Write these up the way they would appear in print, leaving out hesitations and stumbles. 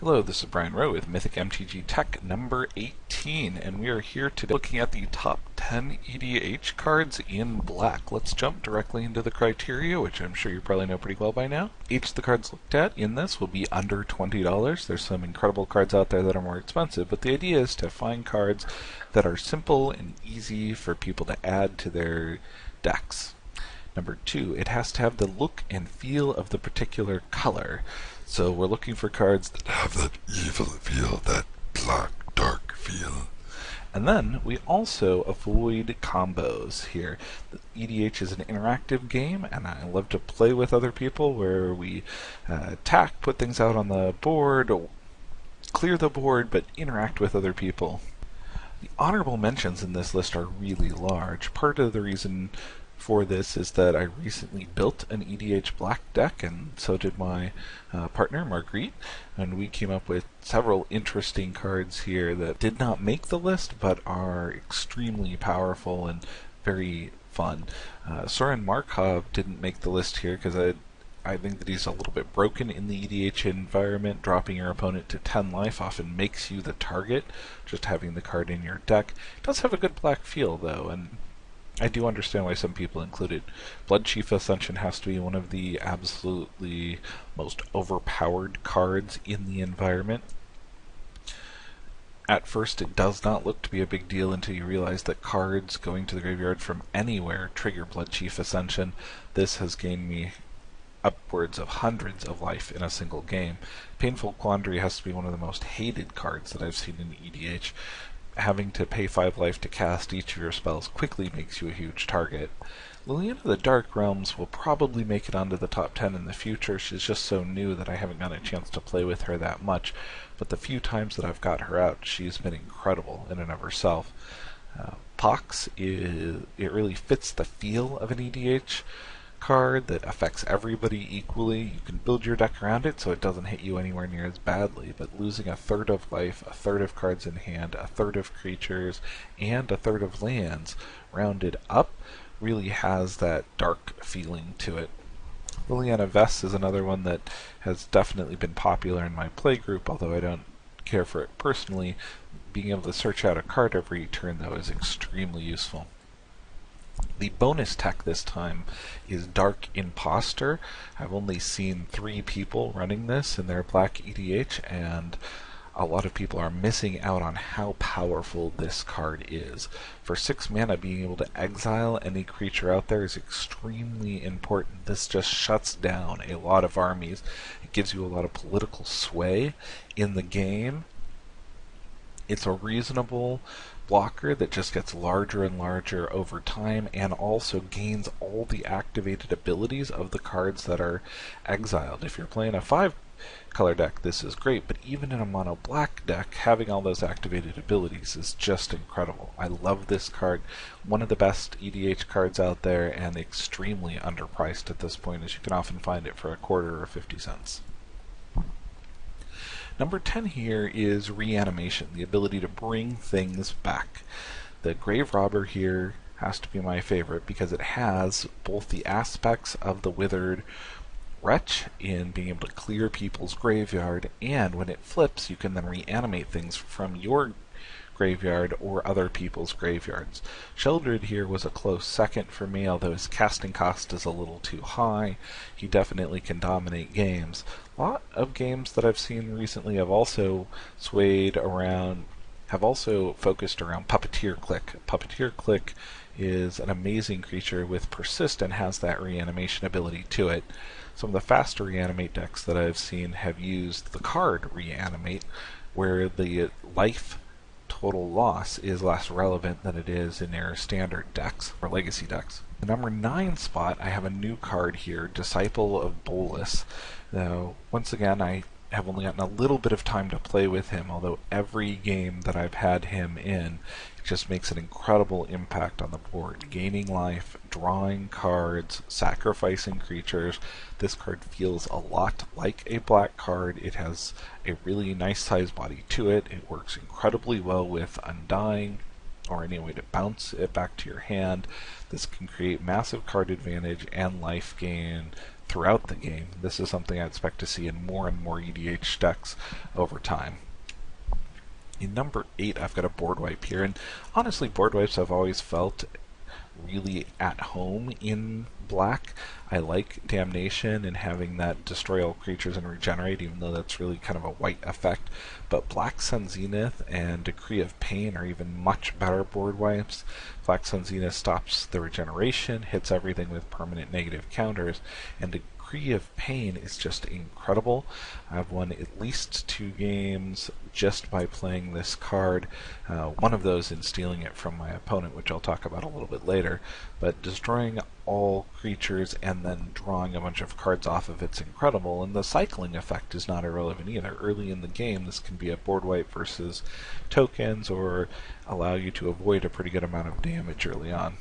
Hello, this is Brian Rowe with Mythic MTG Tech number 18, and we are here today looking at the top 10 EDH cards in black. Let's jump directly into the criteria, which I'm sure you probably know pretty well by now. Each of the cards looked at in this will be under $20. There's some incredible cards out there that are more expensive, but the idea is to find cards that are simple and easy for people to add to their decks. Number 2, it has to have the look and feel of the particular color. So we're looking for cards that have that evil feel, that black, dark feel. And then we also avoid combos here. The EDH is an interactive game, and I love to play with other people where we attack, put things out on the board, clear the board, but interact with other people. The honorable mentions in this list are really large. Part of the reason for this is that I recently built an EDH black deck, and so did my partner Marguerite, and we came up with several interesting cards here that did not make the list but are extremely powerful and very fun. Soren Markov didn't make the list here because I think that he's a little bit broken in the EDH environment. Dropping your opponent to 10 life often makes you the target, just having the card in your deck. It does have a good black feel though, and I do understand why some people include it. Bloodchief Ascension has to be one of the absolutely most overpowered cards in the environment. At first, it does not look to be a big deal until you realize that cards going to the graveyard from anywhere trigger Bloodchief Ascension. This has gained me upwards of hundreds of life in a single game. Painful Quandary has to be one of the most hated cards that I've seen in EDH. Having to pay 5 life to cast each of your spells quickly makes you a huge target. Liliana of the Dark Realms will probably make it onto the top 10 in the future. She's just so new that I haven't gotten a chance to play with her that much, but the few times that I've got her out, she's been incredible in and of herself. Pox, it really fits the feel of an EDH card that affects everybody equally. You can build your deck around it so it doesn't hit you anywhere near as badly, but losing a third of life, a third of cards in hand, a third of creatures, and a third of lands rounded up really has that dark feeling to it. Liliana Vess is another one that has definitely been popular in my play group, although I don't care for it personally. Being able to search out a card every turn though is extremely useful. The bonus tech this time is Dark Impostor. I've only seen 3 people running this in their black EDH, and a lot of people are missing out on how powerful this card is. For 6 mana, being able to exile any creature out there is extremely important. This just shuts down a lot of armies. It gives you a lot of political sway in the game. It's a reasonable blocker that just gets larger and larger over time, and also gains all the activated abilities of the cards that are exiled. If you're playing a 5-color deck, this is great, but even in a mono black deck, having all those activated abilities is just incredible. I love this card. One of the best EDH cards out there, and extremely underpriced at this point, as you can often find it for a quarter or 50 cents. Number 10 here is Reanimation, the ability to bring things back. The Grave Robber here has to be my favorite because it has both the aspects of the Withered Wretch in being able to clear people's graveyard, and when it flips you can then reanimate things from your graveyard or other people's graveyards. Sheldred here was a close second for me, although his casting cost is a little too high. He definitely can dominate games. A lot of games that I've seen recently have also focused around Puppeteer Click. Puppeteer Click is an amazing creature with Persist and has that reanimation ability to it. Some of the faster reanimate decks that I've seen have used the card Reanimate, where the life total loss is less relevant than it is in their standard decks or legacy decks. The number 9 spot, I have a new card here, Disciple of Bolas. Now, once again, I have only gotten a little bit of time to play with him, although every game that I've had him in, it just makes an incredible impact on the board. Gaining life, drawing cards, sacrificing creatures. This card feels a lot like a black card. It has a really nice size body to it. It works incredibly well with Undying, or any way to bounce it back to your hand. This can create massive card advantage and life gain throughout the game. This is something I expect to see in more and more EDH decks over time. In number 8, I've got a board wipe here, and honestly, board wipes I've always felt really at home in black. I like Damnation and having that destroy all creatures and regenerate, even though that's really kind of a white effect. But Black Sun Zenith and Decree of Pain are even much better board wipes. Black Sun Zenith stops the regeneration, hits everything with permanent negative counters, and Decree of Pain is just incredible. I've won at least 2 games just by playing this card, one of those in stealing it from my opponent, which I'll talk about a little bit later. But destroying all creatures and then drawing a bunch of cards off of it's incredible, and the cycling effect is not irrelevant either. Early in the game, this can be a board wipe versus tokens, or allow you to avoid a pretty good amount of damage early on.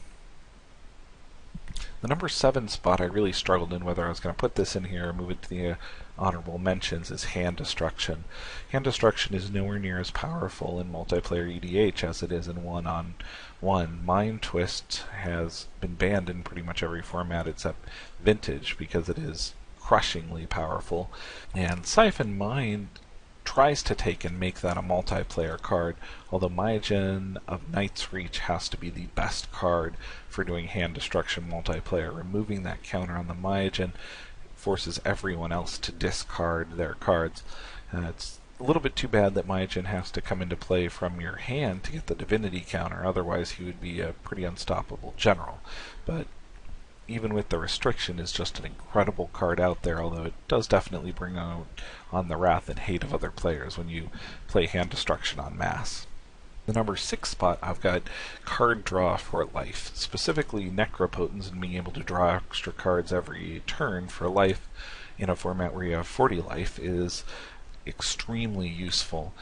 The number 7 spot I really struggled in whether I was going to put this in here or move it to the honorable mentions is Hand Destruction. Hand Destruction is nowhere near as powerful in multiplayer EDH as it is in one-on-one. Mind Twist has been banned in pretty much every format except Vintage because it is crushingly powerful. And Siphon Mind tries to take and make that a multiplayer card, although Mythic of Night's Reach has to be the best card for doing Hand Destruction multiplayer. Removing that counter on the Mythic forces everyone else to discard their cards. It's a little bit too bad that Mythic has to come into play from your hand to get the Divinity counter, otherwise he would be a pretty unstoppable general. But even with the restriction, is just an incredible card out there, although it does definitely bring out on the wrath and hate of other players when you play Hand Destruction en masse. The number 6 spot, I've got Card Draw for Life, specifically Necropotence and being able to draw extra cards every turn for life in a format where you have 40 life is extremely useful.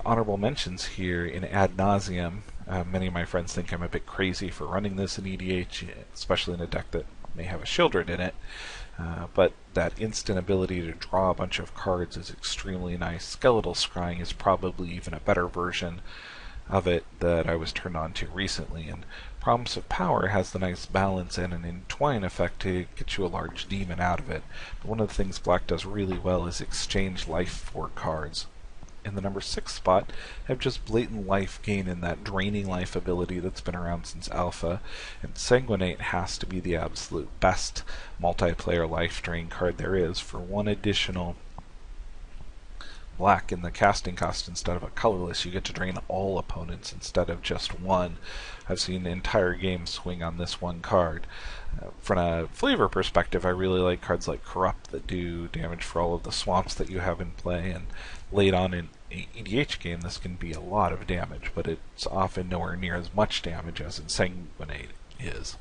Honorable mentions here in Ad Nauseam. Many of my friends think I'm a bit crazy for running this in EDH, especially in a deck that may have a Shieldred in it. But that instant ability to draw a bunch of cards is extremely nice. Skeletal Scrying is probably even a better version of it that I was turned on to recently. And Promise of Power has the nice balance and an entwine effect to get you a large demon out of it. But one of the things Black does really well is exchange life for cards. In the number 6 spot, I have just blatant life gain in that draining life ability that's been around since Alpha, and Sanguinate has to be the absolute best multiplayer life drain card there is. For 1 additional black in the casting cost instead of a colorless, you get to drain all opponents instead of just one. I've seen entire games swing on this one card. From a flavor perspective, I really like cards like Corrupt that do damage for all of the swamps that you have in play, and late on in an EDH game this can be a lot of damage, but it's often nowhere near as much damage as Sanguinate is.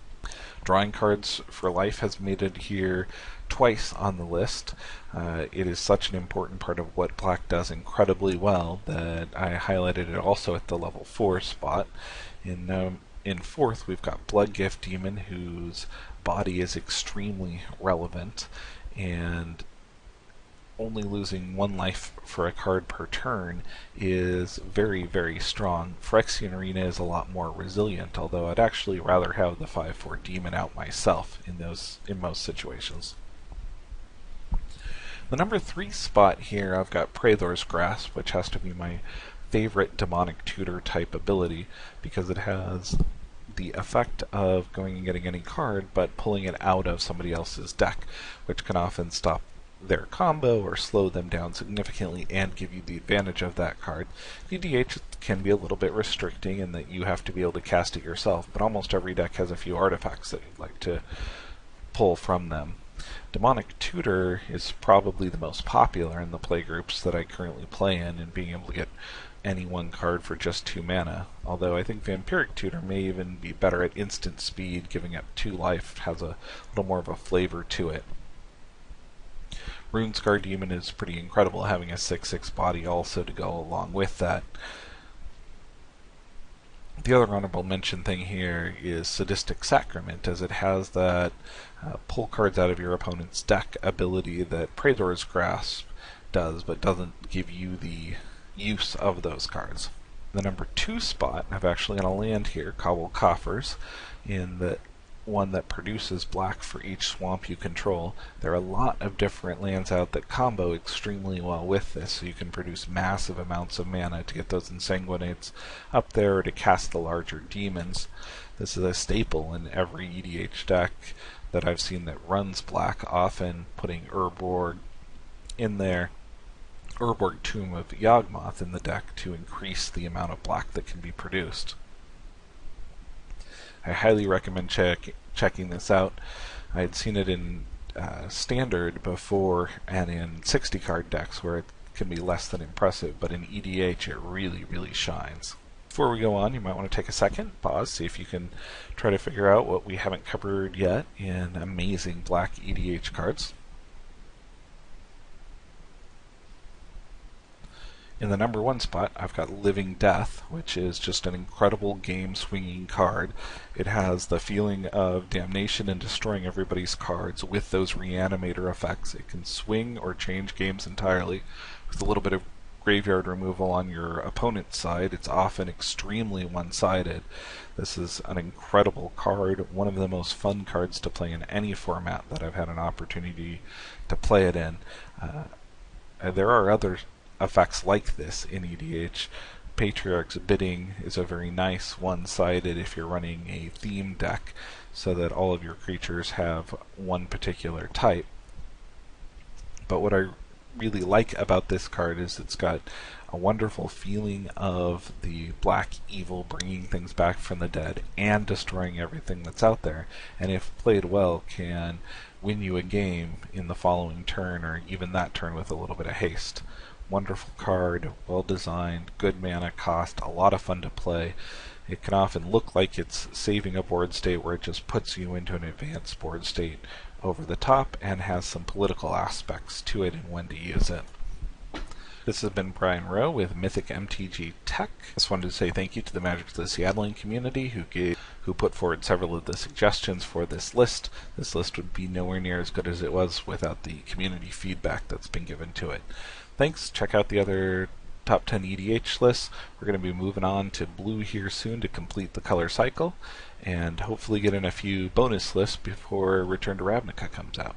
Drawing cards for life has made it here twice on the list. It is such an important part of what Black does incredibly well that I highlighted it also at the level 4 spot. In 4th, we've got Blood Gift Demon, whose body is extremely relevant, and only losing 1 life for a card per turn is very, very strong. Phyrexian Arena is a lot more resilient, although I'd actually rather have the 5/4 Demon out myself in most situations. The number 3 spot here, I've got Praetor's Grasp, which has to be my favorite demonic tutor type ability because it has the effect of going and getting any card but pulling it out of somebody else's deck, which can often stop their combo or slow them down significantly and give you the advantage of that card. EDH can be a little bit restricting in that you have to be able to cast it yourself, but almost every deck has a few artifacts that you'd like to pull from them. Demonic Tutor is probably the most popular in the playgroups that I currently play in, and being able to get any one card for just 2 mana, although I think Vampiric Tutor may even be better at instant speed. Giving up 2 life has a little more of a flavor to it. Runescar Demon is pretty incredible, having a 6/6 body also to go along with that. The other honorable mention thing here is Sadistic Sacrament, as it has that pull cards out of your opponent's deck ability that Praetor's Grasp does, but doesn't give you the use of those cards. The number 2 spot, I've actually going to land here, Cabal Coffers, in the one that produces black for each swamp you control. There are a lot of different lands out that combo extremely well with this, so you can produce massive amounts of mana to get those Insanguinates up there or to cast the larger demons. This is a staple in every EDH deck that I've seen that runs black, often putting Urborg in there, Urborg Tomb of Yawgmoth in the deck to increase the amount of black that can be produced. I highly recommend checking this out. I had seen it in Standard before and in 60 card decks where it can be less than impressive, but in EDH it really, really shines. Before we go on, you might want to take a second, pause, see if you can try to figure out what we haven't covered yet in amazing black EDH cards. In the number 1 spot, I've got Living Death, which is just an incredible game-swinging card. It has the feeling of damnation and destroying everybody's cards with those Reanimator effects. It can swing or change games entirely with a little bit of graveyard removal on your opponent's side. It's often extremely one-sided. This is an incredible card, one of the most fun cards to play in any format that I've had an opportunity to play it in. There are other effects like this in EDH. Patriarch's Bidding is a very nice one-sided if you're running a theme deck so that all of your creatures have one particular type. But what I really like about this card is it's got a wonderful feeling of the black evil bringing things back from the dead and destroying everything that's out there, and if played well can win you a game in the following turn or even that turn with a little bit of haste. Wonderful card, well designed, good mana cost, a lot of fun to play. It can often look like it's saving a board state where it just puts you into an advanced board state over the top and has some political aspects to it and when to use it. This has been Brian Rowe with Mythic MTG Tech. I just wanted to say thank you to the Magic of the Seattleing community who put forward several of the suggestions for this list. This list would be nowhere near as good as it was without the community feedback that's been given to it. Thanks. Check out the other top 10 EDH lists. We're going to be moving on to blue here soon to complete the color cycle and hopefully get in a few bonus lists before Return to Ravnica comes out.